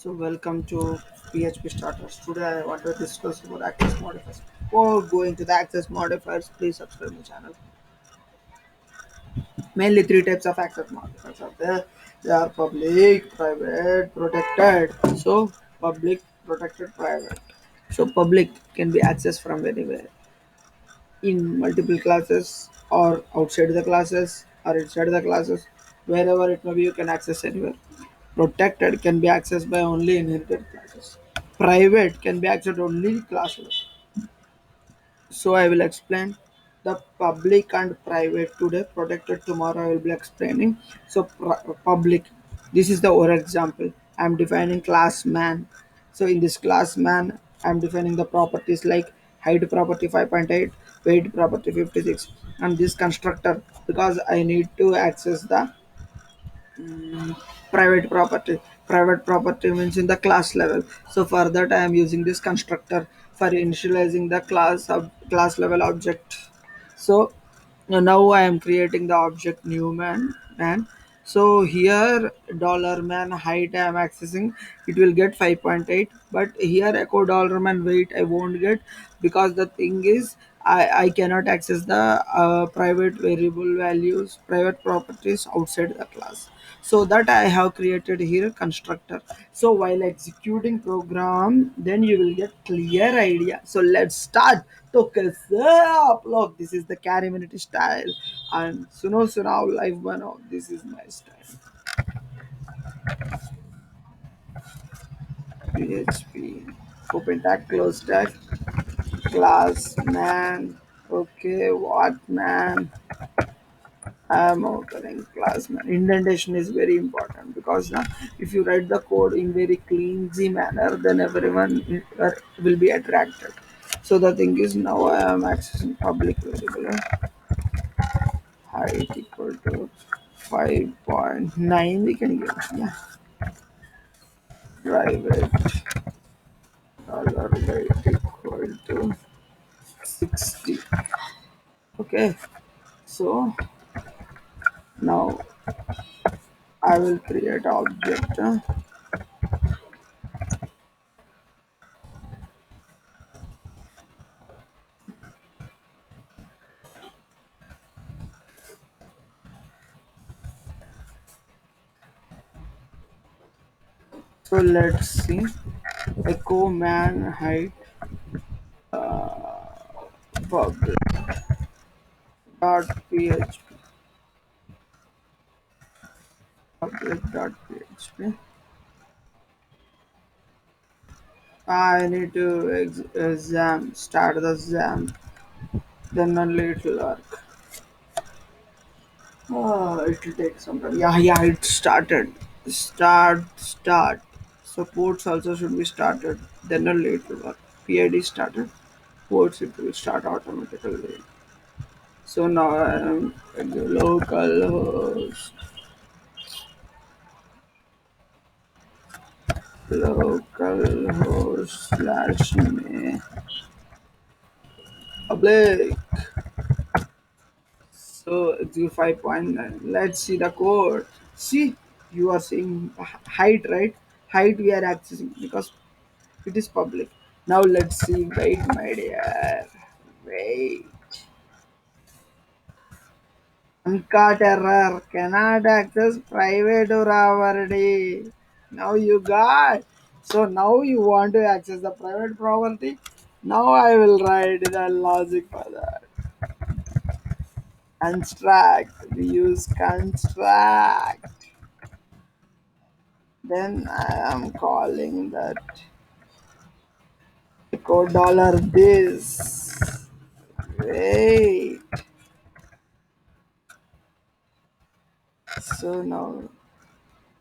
So welcome to PHP Starters. Today I want to discuss about access modifiers. Before going to the access modifiers, please subscribe my channel. Mainly three types of access modifiers are there. They are public, private, protected. So public, protected, private. So public can be accessed from anywhere in multiple classes or outside the classes or inside the classes. Wherever it may be, you can access anywhere. Protected can be accessed by only inherited classes. Private can be accessed only class level. So I will explain the public and private today. Protected tomorrow I will be explaining. So public. This is the or example. I am defining class man. So in this class man, I am defining the properties like height property 5.8, weight property 56, and this constructor because I need to access the private property. Private property means in the class level. So for that I am using this constructor for initializing the class level object. So now I am creating the object new man. So here dollar man height I am accessing, it will get 5.8, but here echo dollar man weight I won't get because the thing is I cannot access the private variable values, private properties outside the class. So that I have created here constructor. So while executing program, then you will get clear idea. So let's start. तो कैसे आप लोग, this is the carry minute style and सुनो सुनाओ live बनाओ, this is my style. PHP open tag close tag class man. Okay, what man? I'm opening class man. Indentation is very important because now if you write the code in very cleansy manner, then everyone will be attracted. So the thing is now I am accessing public variable. Height equal to 5.9 we can give. Yeah. Private dollar weight equal to 60. Okay. So now I will create object. So let's see. Echo man height public dot php public dot php. I need to exam start the exam, then only it will work. It will take some time. Yeah, it started. Start. So ports also should be started. Then only it will work. PID started. Ports it will start automatically. So now I am at the local host slash me public. So it's 5.9. Let's see the code. See, you are saying height, right? Height we are accessing because it is public. Now let's see. Wait, my dear. Wait. Uncut error. Cannot access private or property. Now you got. So now you want to access the private property. Now I will write the logic for that. Construct. We use construct. Then I am calling that echo dollar this. Wait. So now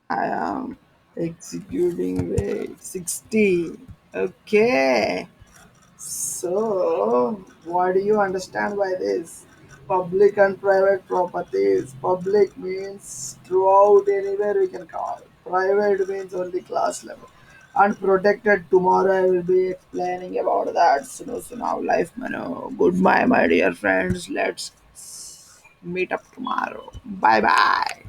I am executing wait 60. Okay. So what do you understand by this? Public and private properties. Public means throughout anywhere we can call. Private means only class level. And protected tomorrow I will be explaining about that. So now life manu. Goodbye my dear friends. Let's meet up tomorrow. Bye bye.